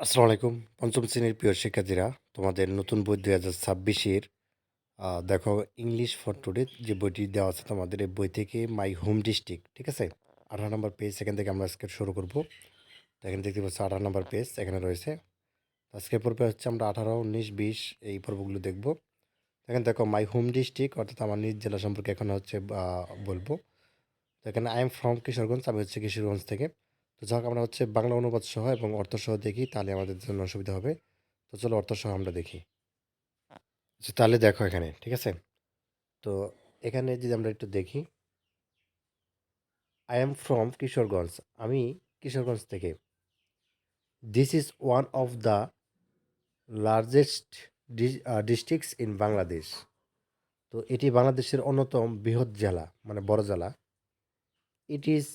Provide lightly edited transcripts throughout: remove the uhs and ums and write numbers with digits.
আসসালামু আলাইকুম। পঞ্চম শ্রেণীর প্রিয় শিক্ষার্থীরা, তোমাদের নতুন বই ২০২৬-এর দেখো ইংলিশ ফর টুডে যে বইটি দেওয়া আছে তোমাদের এই বই থেকে মাই হোম ডিস্ট্রিক্ট, ঠিক আছে? ১৮ নম্বর পেজ এখান থেকে আমরা আজকে শুরু করব। তো এখানে দেখতে পাচ্ছ ১৮ নম্বর পেজ এখানে রয়েছে। আজকের পর্বে হচ্ছে আমরা ১৮, ১৯, ২০ এই পর্বগুলো দেখব। এখানে দেখো মাই হোম ডিস্ট্রিক্ট অর্থাৎ আমার নিজ জেলা সম্পর্কে এখন হচ্ছে বলবো। তো এখানে আই এম ফ্রম কিশোরগঞ্জ, আমি হচ্ছে কিশোরগঞ্জ থেকে। তো যাক আমরা হচ্ছে বাংলা অনুবাদ সহ এবং অর্থ সহ দেখি তাহলে আমাদের জন্য সুবিধা হবে। তো চলো অর্থ সহ আমরা দেখি। আচ্ছা, তাহলে দেখো এখানে, ঠিক আছে? তো এখানে যদি আমরা একটু দেখি, আই এম ফ্রম কিশোরগঞ্জ, আমি কিশোরগঞ্জ থেকে। This is one of the largest districts in Bangladesh. তো এটি বাংলাদেশের অন্যতম বৃহৎ জেলা, মানে বড় জেলা। It is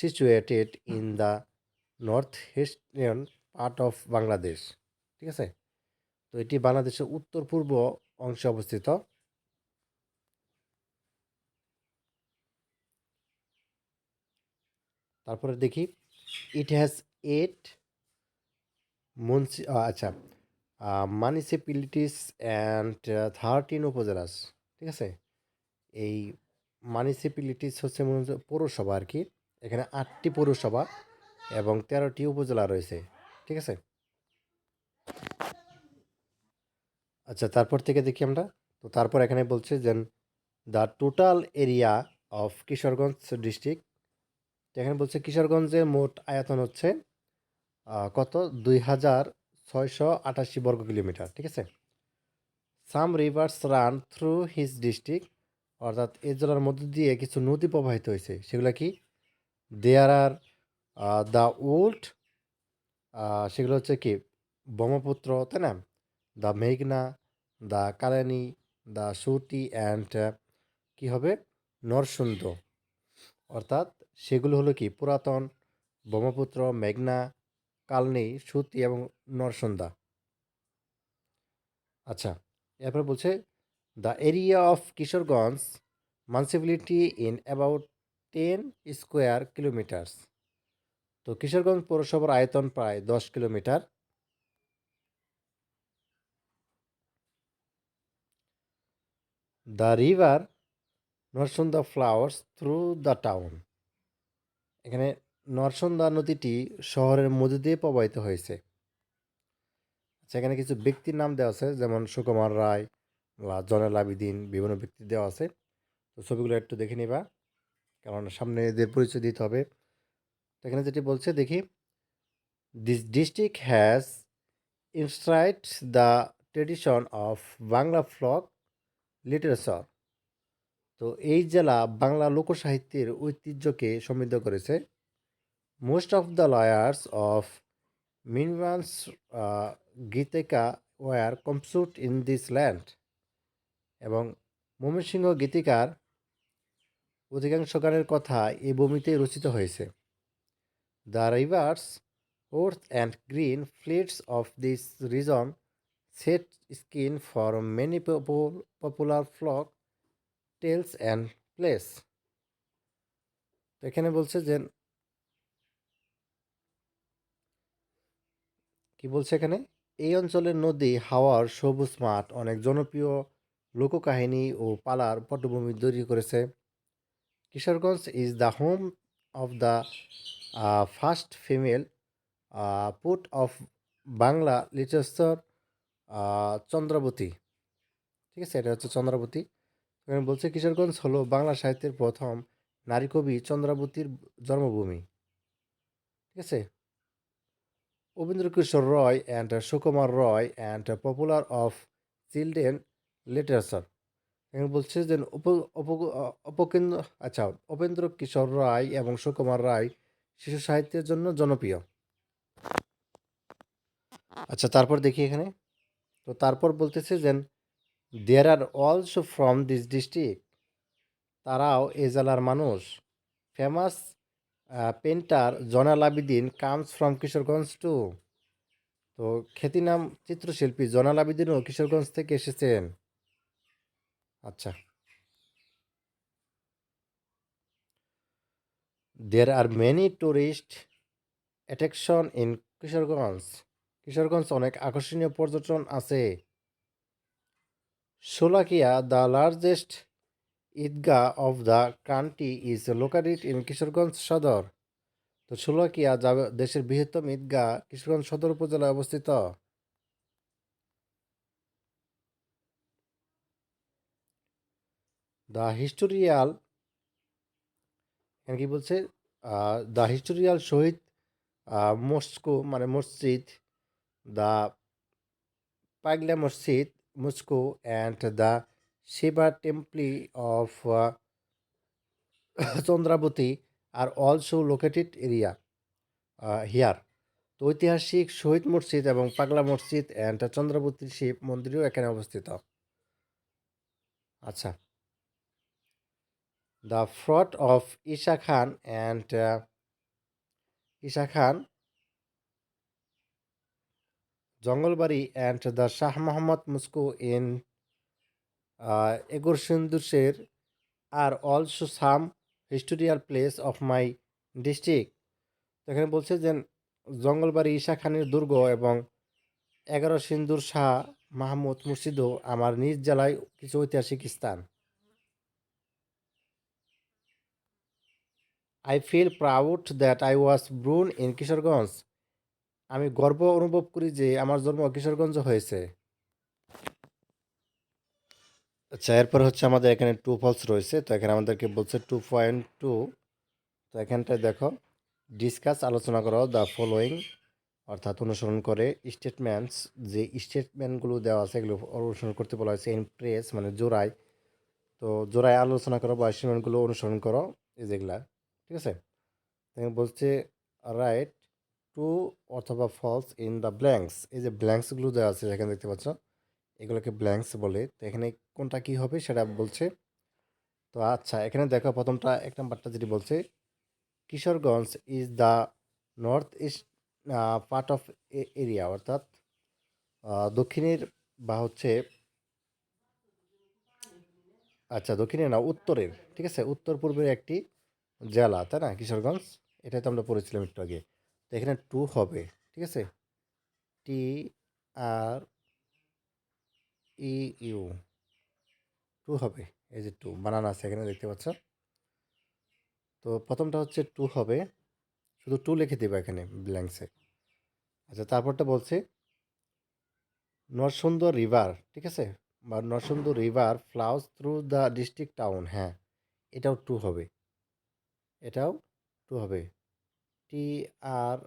situated in the north eastern part of Bangladesh, ঠিক আছে? তো এটি বাংলাদেশের উত্তর পূর্ব অংশে অবস্থিত। তারপরে দেখি, ইট হ্যাজ এইট আচ্ছা, municipalities অ্যান্ড 13 উপজেলাস, ঠিক আছে? এই municipalities হচ্ছে মূলত পৌরসভা আর কি। এখানে ৮টি পৌরসভা এবং ১৩টি উপজেলা রয়েছে, ঠিক আছে? আচ্ছা, তারপর থেকে দেখি আমরা। তো তারপর এখানে বলছে যে the total area of Kishoreganj district. তো এখানে বলছে কিশোরগঞ্জের মোট আয়তন হচ্ছে কত, ২,৬৮৮ বর্গ কিলোমিটার, ঠিক আছে? Some rivers run through his district, অর্থাৎ এই জেলার মধ্য দিয়ে কিছু নদী প্রবাহিত হয়েছে। সেগুলো কি? দেয়ার আর দ্য ওল্ড, সেগুলো হচ্ছে কি ব্রহ্মপুত্র, তাই না? দ্য মেঘনা, দ্য কালানি, দ্য সুটি অ্যান্ড কি হবে, নরসুন্দ। অর্থাৎ সেগুলো হলো কি পুরাতন ব্রহ্মপুত্র, মেঘনা, কালনী, সুতি এবং নরসুন্দা। আচ্ছা, এরপর বলছে the area of Kishoreganj municipality in about 10 square kilometres. তো কিশোরগঞ্জ পৌরসভার আয়তন প্রায় 10 kilometre. The river Narsunda flowers through the town. এখানে নরসুন্দা নদীটি শহরের মধ্য দিয়ে প্রবাহিত হয়েছে। সেখানে কিছু ব্যক্তির নাম দেওয়া আছে, যেমন সুকুমার রায় বা জয়নাল আবেদিন, বিভিন্ন ব্যক্তি দেওয়া আছে। তো ছবিগুলো একটু দেখে নিবা, কারণ সামনে এদের পরিচয় দিতে হবে। তো এখানে যেটি বলছে দেখি, this district has inscribed the tradition of Bangla folk literature. তো এই জেলা বাংলা লোকসাহিত্যের ঐতিহ্যকে সমৃদ্ধ করেছে। Most of the lawyers of মিনভান্স গীতিকা ওয়ার কমসুট ইন দিস ল্যান্ড। এবং ময়মনসিংহ গীতিকার অধিকাংশ গানের কথা এই ভূমিতে রচিত হয়েছে। The rivers worth and green fleets of this region set scene for many popular folk tales and place. তো এখানে বলছে যে কি বলছে এখানে, এই অঞ্চলের নদী, হাওয়ার সবুজ মাঠ অনেক জনপ্রিয় লোককাহিনী ও পালার পটভূমি তৈরি করেছে। Kishoreganj is the home of the first female put of Bangla literature, Chandrabati, ঠিক আছে? এটা হচ্ছে চন্দ্রাবতী। এখানে বলছে কিশোরগঞ্জ হলো বাংলা সাহিত্যের প্রথম নারী কবি চন্দ্রাবতীর জন্মভূমি, ঠিক আছে? Obindra Roy and Sukumar Roy and popular of children literature. এখানে বলছে যে আচ্ছা, উপেন্দ্র কিশোর রায় এবং সুকুমার রায় শিশু সাহিত্যের জন্য জনপ্রিয়। আচ্ছা, তারপর দেখি এখানে। তো তারপর বলতেছে যে there are also from this district, তারাও এ জেলার মানুষ। Famous painter Zainul Abedin comes from Kishoreganj too. তো খ্যাতিনাম চিত্রশিল্পী জয়নাল আবেদিনও কিশোরগঞ্জ থেকে এসেছেন। আচ্ছা, there are many tourist attraction in Kishoreganj. Kishoreganj অনেক আকর্ষণীয় পর্যটন আছে। Sholakia, the largest Eidgah of the country is located in Kishoreganj সদর। তো শোলাকিয়া যা দেশের বৃহত্তম ঈদগাহ কিশোরগঞ্জ সদর উপজেলায় অবস্থিত। দ্য হিস্টোরিয়াল, এখানে কি বলছে, দ্য হিস্টোরিয়াল শহীদ মস্কো মানে মসজিদ, the Pagla Masjid mosque and the Shiva temple of Chandrabati are also located area here. তো ঐতিহাসিক শহীদ মসজিদ এবং পাগলা মসজিদ অ্যান্ড চন্দ্রাবতী শিব মন্দিরও এখানে অবস্থিত। আচ্ছা, the fort of Isha Khan and Isha Khan Jangalbari and the Shah Mohammad mosque in এগোরসিন্দুসের are also some historical place of my district. তো এখানে বলছে যে জঙ্গলবাড়ি ঈশা খানের দুর্গ এবং 11 সিন্দুর শাহ মাহমুদ মসজিদও আমার নিজ জেলায় কিছু ঐতিহাসিক স্থান। I feel proud that I was born in Kishoreganj. আমি গর্ব অনুভব করি যে আমার জন্ম কিশোরগঞ্জ হয়েছে। আচ্ছা, এরপর হচ্ছে আমাদের এখানে টু ফলস রয়েছে। তো এখানে আমাদেরকে বলছে 2.2। তো এখানটায় দেখো, ডিসকাস আলোচনা করো দ্য ফলোয়িং, অর্থাৎ অনুসরণ করে স্টেটমেন্টস, যে স্টেটমেন্টগুলো দেওয়া আছে এগুলো অনুসরণ করতে বলা হয়েছে। ইমপ্রেস মানে জোড়ায়, তো জোড়ায় আলোচনা করো বা স্টেটমেন্টগুলো অনুসরণ করো, এই যেগুলা, ঠিক আছে। এখানে বলছে রাইট টু অথবা ফলস ইন দ্য ব্ল্যাঙ্কস। এই যে ব্ল্যাঙ্কসগুলো দেওয়া আছে এখানে দেখতে পাচ্ছ, এগুলোকে ব্ল্যাঙ্কস বলে। তো এখানে কোনটা কি হবে সেটা বলছে। তো আচ্ছা, এখানে দেখো প্রথমটা, এক নম্বরটা যেটি বলছে, Kishoreganj is the north east part of area, অর্থাৎ দক্ষিণের বা হচ্ছে, আচ্ছা দক্ষিণে না, উত্তরের, ঠিক আছে, উত্তর পূর্বের একটি জেলা, তাই না কিশোরগঞ্জ। এটাই তো আমরা পড়েছিলাম একটু আগে। তো এখানে টু হবে, ঠিক আছে, টি আর ই ইউ, টু হবে। এই যে টু বানানা আছে এখানে দেখতে পাচ্ছ। তো প্রথমটা হচ্ছে টু হবে, শুধু টু লিখে দেবে এখানে ব্ল্যাঙ্কসে। আচ্ছা, তারপরটা বলছে নরসুন্দর রিভার, ঠিক আছে, বা Narasundar river flows through the district town. হ্যাঁ, এটাও টু হবে, এটাও টু হবে, টি আর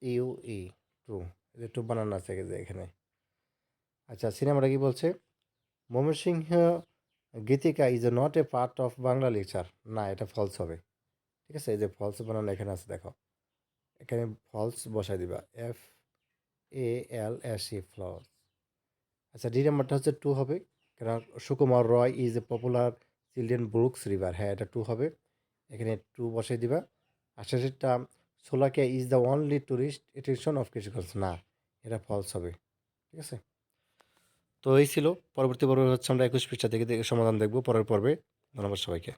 ইউ ই, টু। এই যে টু বানানো আছে এই যে এখানে। আচ্ছা, সিনেমাটা কি বলছে, Mymensingh Gitika is a not a part of Bangla literature. না, এটা ফলস হবে, ঠিক আছে। এই যে ফলস বানানো এখানে আছে দেখো, এখানে ফলস বসাই দিবা, F A L S E, false. আচ্ছা, ডি নাম্বারটা হচ্ছে টু হবে, কারণ Sukumar Roy is a popular children books রিভার। হ্যাঁ, এটা টু হবে, এখানে টু বসাই দিবা। আর শেষেরটা Sholakia is the only tourist attraction of Kishoreganj. না, এটা ফলস হবে, ঠিক আছে। তো এই ছিল। পরবর্তী পর্বে হচ্ছে আমরা 21 পৃষ্ঠা থেকে সমাধান দেখব পরের পর্বে। ধন্যবাদ সবাইকে।